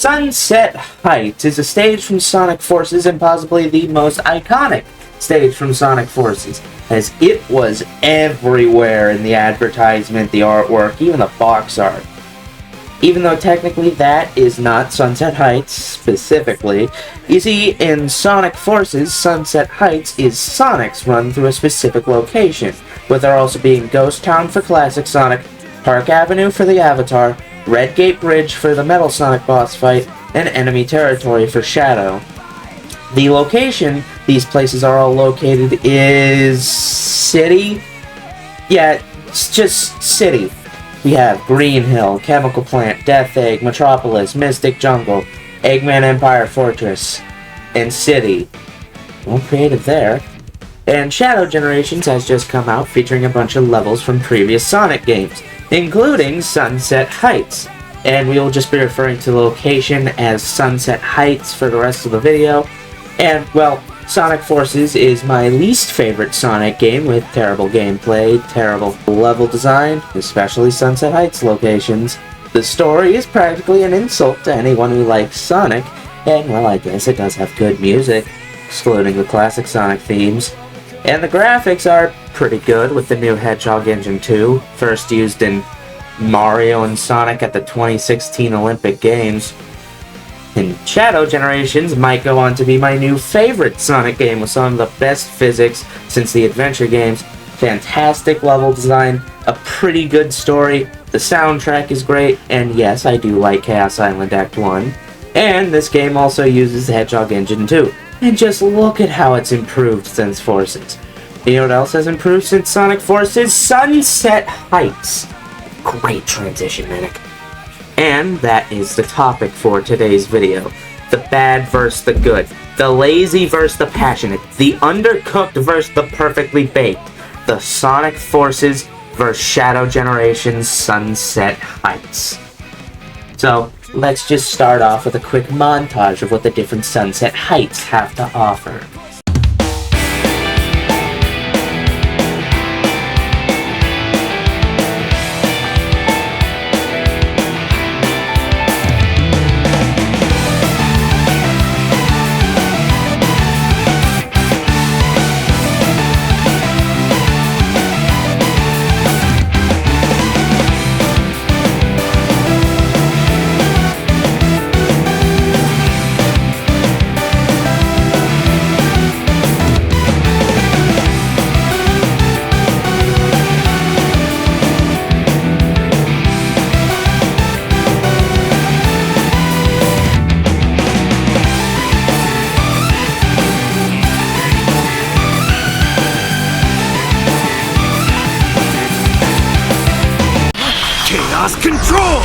Sunset Heights is a stage from Sonic Forces and possibly the most iconic stage from Sonic Forces, as it was everywhere in the advertisement, the artwork, even the box art. Even though technically that is not Sunset Heights specifically, you see, in Sonic Forces, Sunset Heights is Sonic's run through a specific location, with there also being Ghost Town for Classic Sonic, Park Avenue for the Avatar, Red Gate Bridge for the Metal Sonic boss fight, and Enemy Territory for Shadow. The location these places are all located is City? Yeah, it's just City. We have Green Hill, Chemical Plant, Death Egg, Metropolis, Mystic Jungle, Eggman Empire Fortress, and City. Well, creative there. And Shadow Generations has just come out, featuring a bunch of levels from previous Sonic games, including Sunset Heights. And we will just be referring to the location as Sunset Heights for the rest of the video. And, well, Sonic Forces is my least favorite Sonic game, with terrible gameplay, terrible level design, especially Sunset Heights locations. The story is practically an insult to anyone who likes Sonic, and, well, I guess it does have good music, excluding the classic Sonic themes. And the graphics are pretty good with the new Hedgehog Engine 2, first used in Mario and Sonic at the 2016 Olympic Games. And Shadow Generations might go on to be my new favorite Sonic game, with some of the best physics since the adventure games, fantastic level design, a pretty good story, the soundtrack is great, and yes, I do like Chaos Island Act 1. And this game also uses the Hedgehog Engine 2. And just look at how it's improved since Forces. You know what else has improved since Sonic Forces? Sunset Heights. Great transition, Manic. And that is the topic for today's video. The bad versus the good. The lazy versus the passionate. The undercooked versus the perfectly baked. The Sonic Forces versus Shadow Generations Sunset Heights. So, let's just start off with a quick montage of what the different Sunset Heights have to offer. Chaos Control!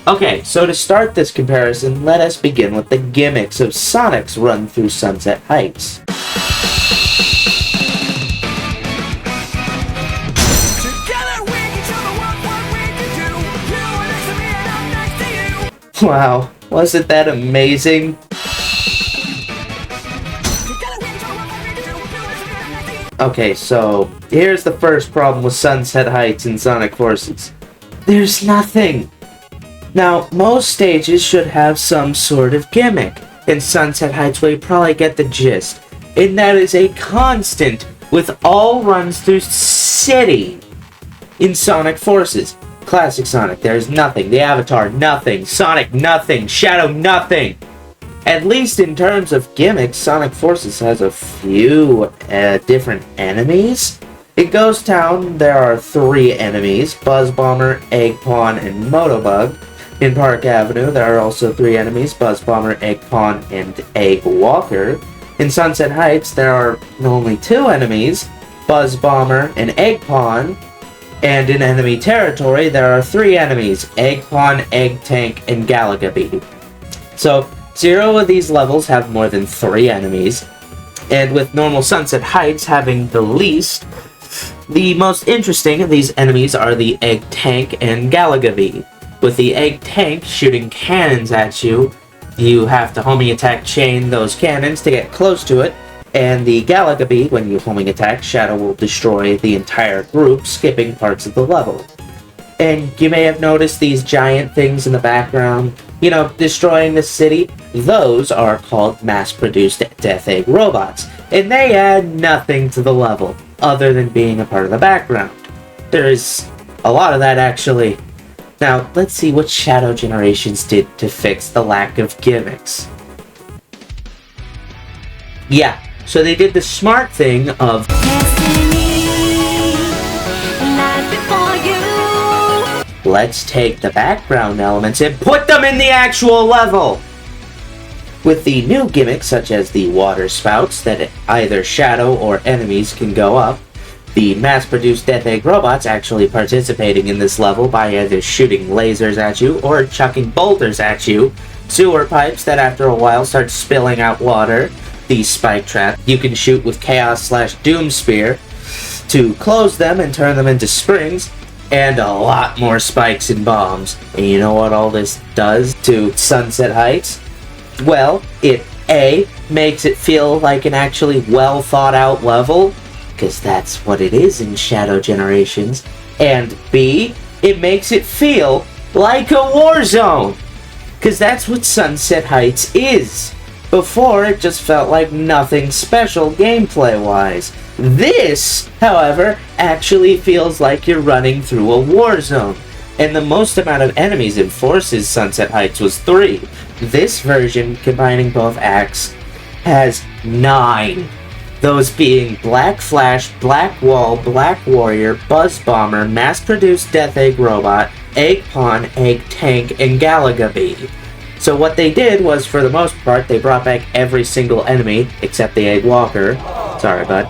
Okay, so to start this comparison, let us begin with the gimmicks of Sonic's run through Sunset Heights. Wow, wasn't that amazing? Okay, so here's the first problem with Sunset Heights in Sonic Forces. There's nothing! Now, most stages should have some sort of gimmick. In Sunset Heights, we probably get the gist. And that is a constant with all runs through city in Sonic Forces. Classic Sonic, there's nothing. The Avatar, nothing. Sonic, nothing. Shadow, nothing. At least in terms of gimmicks, Sonic Forces has a few different enemies. In Ghost Town, there are 3 enemies, Buzz Bomber, Egg Pawn, and Motobug. In Park Avenue, there are also 3 enemies, Buzz Bomber, Egg Pawn, and Egg Walker. In Sunset Heights, there are only 2 enemies, Buzz Bomber and Egg Pawn. And in enemy territory, there are 3 enemies, Egg Pawn, Egg Tank, and Galaga Bee. So, 0 of these levels have more than 3 enemies. And with normal Sunset Heights having the least, the most interesting of these enemies are the Egg Tank and Galaga Bee. With the Egg Tank shooting cannons at you, you have to homing attack chain those cannons to get close to it, and the Galaga Bee, when you homing attack, Shadow will destroy the entire group, skipping parts of the level. And you may have noticed these giant things in the background, you know, destroying the city. Those are called mass-produced Death Egg robots, and they add nothing to the level, other than being a part of the background. There's a lot of that, actually. Now, let's see what Shadow Generations did to fix the lack of gimmicks. Yeah, so they did the smart thing of let's take the background elements and put them in the actual level! With the new gimmicks, such as the water spouts that either Shadow or enemies can go up, the mass-produced Death Egg robots actually participating in this level by either shooting lasers at you or chucking boulders at you, sewer pipes that after a while start spilling out water, the spike trap you can shoot with Chaos/Doom Spear to close them and turn them into springs, and a lot more spikes and bombs. And you know what all this does to Sunset Heights? Well, it A, makes it feel like an actually well thought out level, because that's what it is in Shadow Generations, and B, it makes it feel like a war zone, because that's what Sunset Heights is. Before, it just felt like nothing special gameplay-wise. This, however, actually feels like you're running through a war zone, and the most amount of enemies in Forces Sunset Heights was 3. This version, combining both acts, has 9. Those being Black Flash, Black Wall, Black Warrior, Buzz Bomber, Mass-Produced Death Egg Robot, Egg Pawn, Egg Tank, and Galaga Bee. So what they did was, for the most part, they brought back every single enemy, except the Egg Walker. Sorry, bud.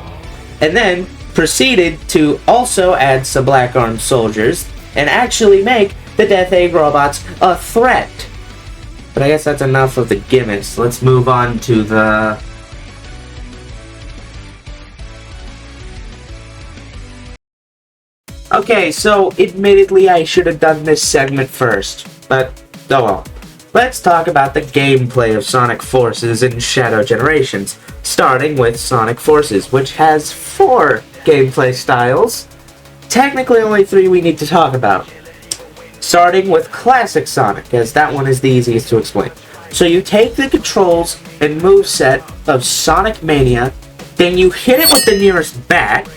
And then proceeded to also add some Black-Armed Soldiers, and actually make the Death Egg robots a threat. But I guess that's enough of the gimmicks. Let's move on to the... Okay, so admittedly I should have done this segment first, but oh well. Let's talk about the gameplay of Sonic Forces in Shadow Generations, starting with Sonic Forces, which has 4 gameplay styles. Technically only 3 we need to talk about. Starting with Classic Sonic, as that one is the easiest to explain. So you take the controls and moveset of Sonic Mania, then you hit it with the nearest bat,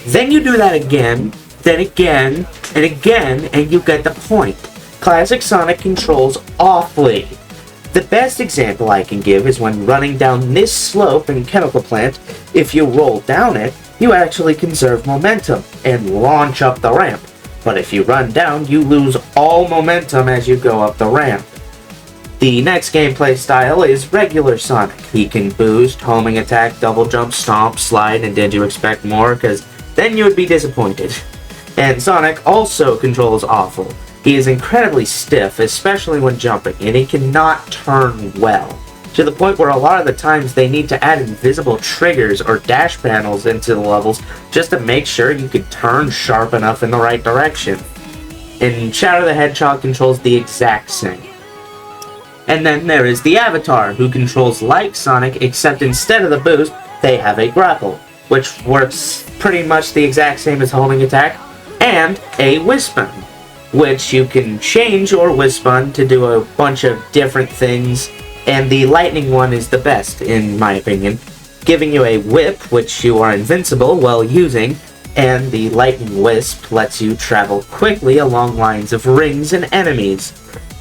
then you do that again, then again, and again, and you get the point. Classic Sonic controls awfully. The best example I can give is when running down this slope in Chemical Plant. If you roll down it, you actually conserve momentum and launch up the ramp. But if you run down, you lose all momentum as you go up the ramp. The next gameplay style is regular Sonic. He can boost, homing attack, double jump, stomp, slide, and did you expect more? Because then you would be disappointed. And Sonic also controls awful. He is incredibly stiff, especially when jumping, and he cannot turn well. To the point where a lot of the times they need to add invisible triggers or dash panels into the levels just to make sure you can turn sharp enough in the right direction. And Shadow the Hedgehog controls the exact same. And then there is the Avatar, who controls like Sonic, except instead of the boost, they have a grapple, which works pretty much the exact same as homing attack, and a Wispon, which you can change or Wispon to do a bunch of different things, and the lightning one is the best, in my opinion. giving you a whip, which you are invincible while using, and the lightning wisp lets you travel quickly along lines of rings and enemies.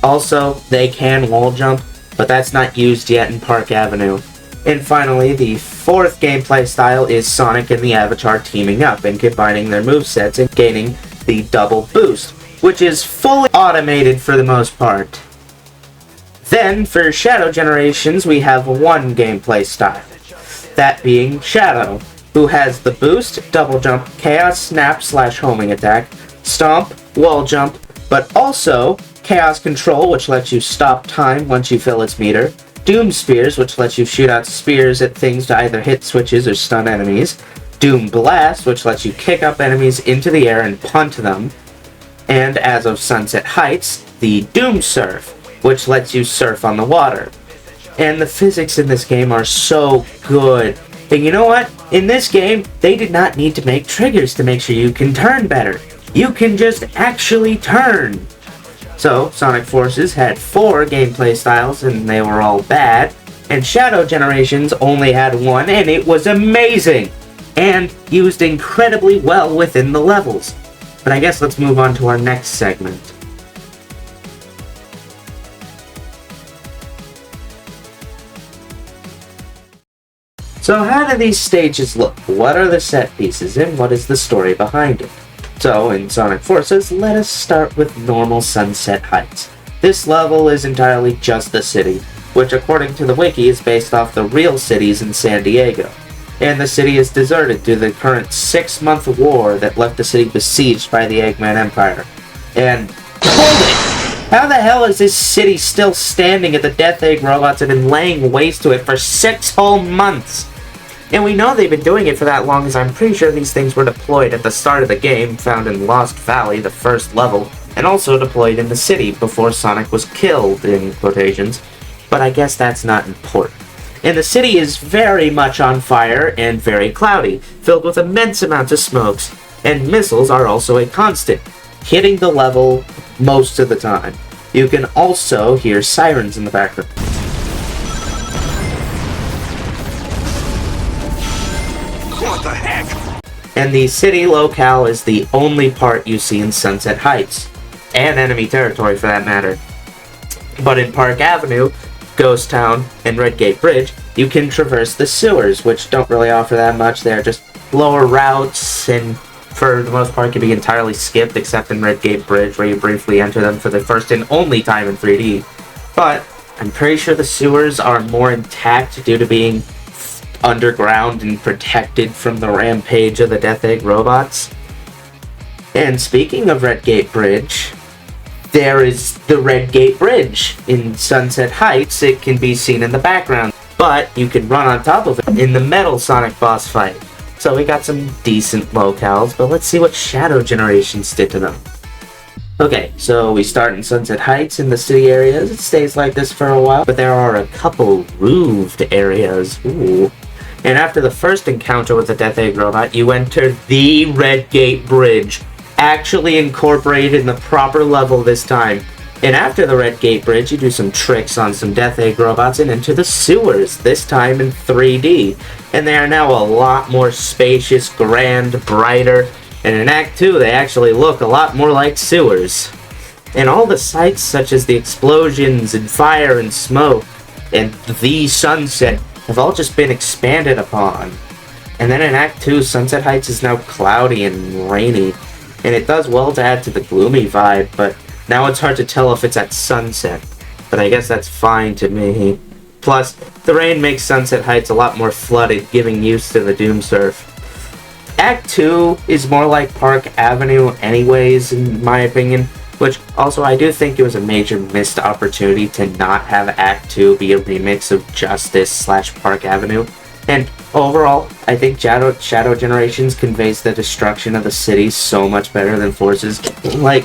Also, they can wall jump, but that's not used yet in Park Avenue. And finally, the fourth gameplay style is Sonic and the Avatar teaming up and combining their movesets and gaining the double boost, which is fully automated for the most part. Then, for Shadow Generations, we have one gameplay style, that being Shadow, who has the boost, double jump, chaos snap / homing attack, stomp, wall jump, but also chaos control, which lets you stop time once you fill its meter, Doom Spears, which lets you shoot out spears at things to either hit switches or stun enemies, Doom Blast, which lets you kick up enemies into the air and punt them, and as of Sunset Heights, the Doom Surf, which lets you surf on the water. And the physics in this game are so good. And you know what? In this game, they did not need to make triggers to make sure you can turn better. You can just actually turn. So, Sonic Forces had 4 gameplay styles, and they were all bad, and Shadow Generations only had one, and it was amazing! And used incredibly well within the levels. But I guess let's move on to our next segment. So how do these stages look? What are the set pieces, and what is the story behind it? So, in Sonic Forces, let us start with normal Sunset Heights. This level is entirely just the city, which according to the wiki is based off the real cities in San Diego. And the city is deserted due to the current 6-month war that left the city besieged by the Eggman Empire. And, hold it! How the hell is this city still standing if the Death Egg robots have been laying waste to it for 6 whole months? And we know they've been doing it for that long, as I'm pretty sure these things were deployed at the start of the game, found in Lost Valley, the first level, and also deployed in the city before Sonic was killed, in quotations. But I guess that's not important. And the city is very much on fire and very cloudy, filled with immense amounts of smokes, and missiles are also a constant, hitting the level most of the time. You can also hear sirens in the background. What the heck? And the city locale is the only part you see in Sunset Heights, and enemy territory for that matter. But in Park Avenue, Ghost Town, and Red Gate Bridge, you can traverse the sewers, which don't really offer that much. They're just lower routes, and for the most part can be entirely skipped, except in Red Gate Bridge, where you briefly enter them for the first and only time in 3D. But I'm pretty sure the sewers are more intact due to being underground and protected from the rampage of the Death Egg robots. And speaking of Red Gate Bridge, there is the Red Gate Bridge. In Sunset Heights, it can be seen in the background, but you can run on top of it in the Metal Sonic boss fight. So we got some decent locales, but let's see what Shadow Generations did to them. Okay, so we start in Sunset Heights in the city areas. It stays like this for a while, but there are a couple roofed areas. Ooh. And after the first encounter with the Death Egg robot, you enter the Red Gate Bridge, actually incorporated in the proper level this time. And after the Red Gate Bridge, you do some tricks on some Death Egg robots and enter the sewers, this time in 3D. And they are now a lot more spacious, grand, brighter, and in Act 2 they actually look a lot more like sewers. And all the sights such as the explosions and fire and smoke and the sunset have all just been expanded upon. And then in Act 2, Sunset Heights is now cloudy and rainy, and it does well to add to the gloomy vibe, but now it's hard to tell if it's at sunset. But I guess that's fine to me. Plus, the rain makes Sunset Heights a lot more flooded, giving use to the Doom Surf. Act 2 is more like Park Avenue anyways, in my opinion, which also I do think it was a major missed opportunity to not have Act 2 be a remix of Justice / Park Avenue. And overall, I think Shadow Generations conveys the destruction of the city so much better than Forces. Like,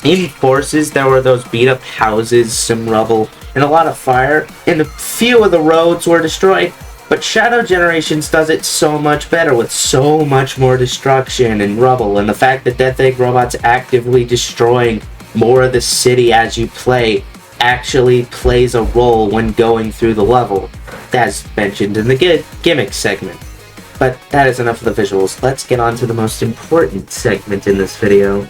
in Forces, there were those beat-up houses, some rubble, and a lot of fire, and a few of the roads were destroyed. But Shadow Generations does it so much better with so much more destruction and rubble, and the fact that Death Egg robots actively destroying more of the city as you play actually plays a role when going through the level. as mentioned in the gimmicks segment. But that is enough of the visuals. Let's get on to the most important segment in this video.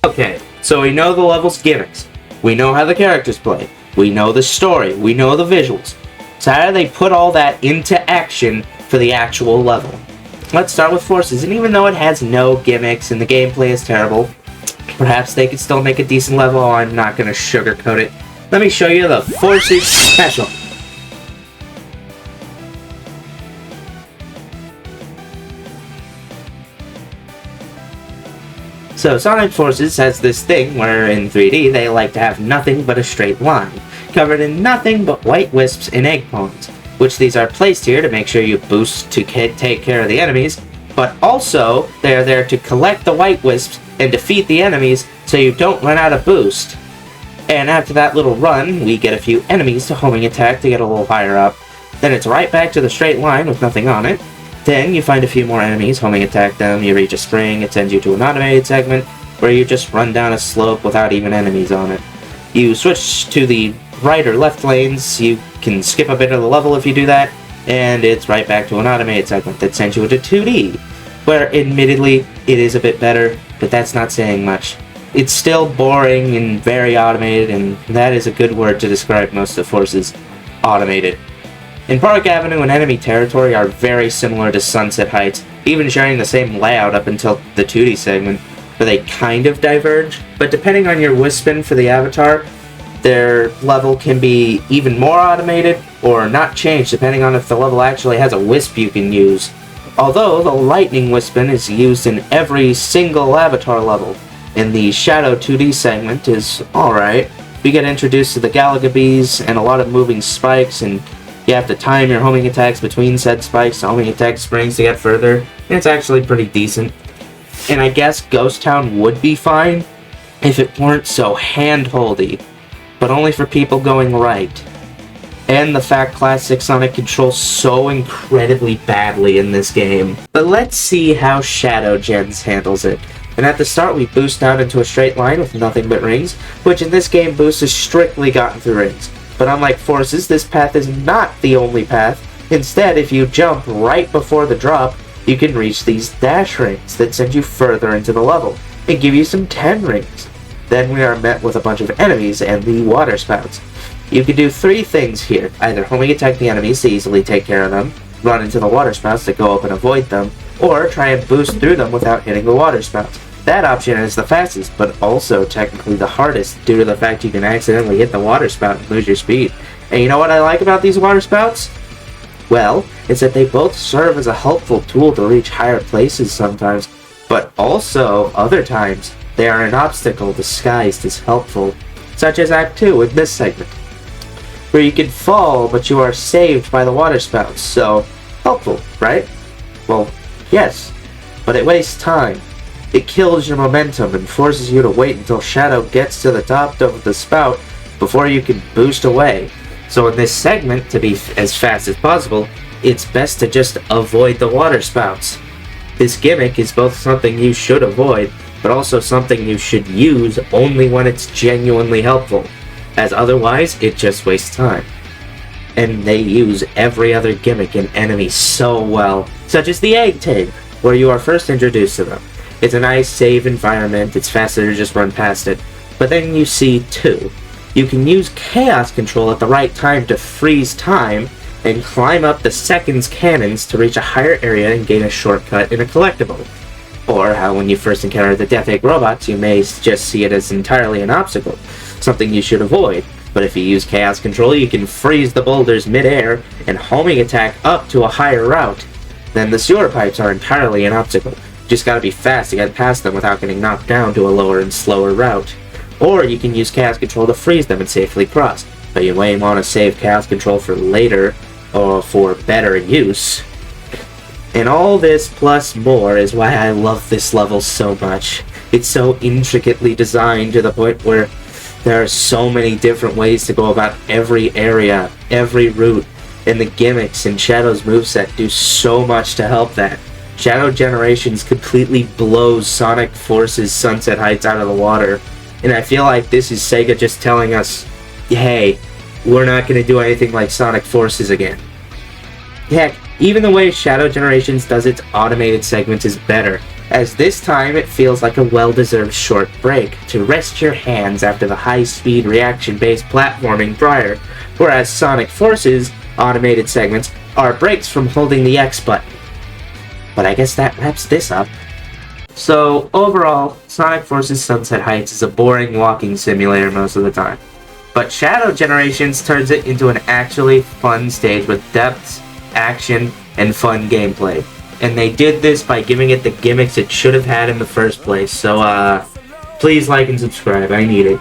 Okay, so we know the level's gimmicks. We know how the characters play. We know the story. We know the visuals. So how do they put all that into action for the actual level? Let's start with Forces, and even though it has no gimmicks and the gameplay is terrible, perhaps they could still make a decent level. I'm not going to sugarcoat it. Let me show you the Forces Special. So Sonic Forces has this thing where in 3D they like to have nothing but a straight line, covered in nothing but white wisps and egg pawns, which these are placed here to make sure you boost to take care of the enemies, but also they are there to collect the white wisps and defeat the enemies so you don't run out of boost. And after that little run, we get a few enemies to homing attack to get a little higher up. Then it's right back to the straight line with nothing on it. Then you find a few more enemies, homing attack them, you reach a spring, it sends you to an automated segment where you just run down a slope without even enemies on it. You switch to the right or left lanes, you can skip a bit of the level if you do that, and it's right back to an automated segment that sends you into 2D, where admittedly it is a bit better, but that's not saying much. It's still boring and very automated, and that is a good word to describe most of Forces: automated. In Park Avenue and enemy territory are very similar to Sunset Heights, even sharing the same layout up until the 2D segment, where they kind of diverge, but depending on your Wispin for the avatar, their level can be even more automated or not change depending on if the level actually has a wisp you can use. Although the Lightning Wispin is used in every single avatar level, and the Shadow 2D segment is alright. You get introduced to the Galaga Bees and a lot of moving spikes, and you have to time your homing attacks between said spikes to homing attack springs to get further, and it's actually pretty decent. And I guess Ghost Town would be fine if it weren't so hand-holdy, but only for people going right. And the fact Classic Sonic controls so incredibly badly in this game. But let's see how Shadow Gens handles it. And at the start we boost out into a straight line with nothing but rings, which in this game boost is strictly gotten through rings. But unlike Forces, this path is not the only path. Instead, if you jump right before the drop, you can reach these dash rings that send you further into the level and give you some 10 rings. Then we are met with a bunch of enemies and the water spouts. You can do 3 things here: either homing attack the enemies to easily take care of them, run into the water spouts to go up and avoid them, or try and boost through them without hitting the water spouts. That option is the fastest, but also technically the hardest due to the fact you can accidentally hit the water spout and lose your speed. And you know what I like about these water spouts? Well, it's that they both serve as a helpful tool to reach higher places sometimes, but also, other times, they are an obstacle disguised as helpful, such as Act 2 in this segment, where you can fall but you are saved by the water spouts, so helpful, right? Well, yes, but it wastes time. It kills your momentum and forces you to wait until Shadow gets to the top of the spout before you can boost away. So in this segment, to be as fast as possible, it's best to just avoid the water spouts. This gimmick is both something you should avoid, but also something you should use only when it's genuinely helpful, as otherwise it just wastes time. And they use every other gimmick and enemy so well, such as the Egg Tank, where you are first introduced to them. It's a nice, safe environment, it's faster to just run past it. But then you see 2. You can use Chaos Control at the right time to freeze time, and climb up the Seconds cannons to reach a higher area and gain a shortcut in a collectible. Or how when you first encounter the Death Egg robots, you may just see it as entirely an obstacle, something you should avoid. But if you use Chaos Control, you can freeze the boulders mid-air and homing attack up to a higher route. Then the sewer pipes are entirely an obstacle. Just gotta be fast to get past them without getting knocked down to a lower and slower route. Or you can use Chaos Control to freeze them and safely cross, but you may want to save Chaos Control for later, or for better use. And all this plus more is why I love this level so much. It's so intricately designed to the point where there are so many different ways to go about every area, every route, and the gimmicks and Shadow's moveset do so much to help that. Shadow Generations completely blows Sonic Forces Sunset Heights out of the water, And I feel like this is Sega just telling us, hey, we're not going to do anything like Sonic Forces again. Heck, even the way Shadow Generations does its automated segments is better, as this time it feels like a well-deserved short break to rest your hands after the high-speed reaction-based platforming prior, whereas Sonic Forces automated segments are breaks from holding the X button. But I guess that wraps this up. So, overall, Sonic Forces Sunset Heights is a boring walking simulator most of the time. But Shadow Generations turns it into an actually fun stage with depths, action, and fun gameplay. And they did this by giving it the gimmicks it should have had in the first place. So, please like and subscribe. I need it.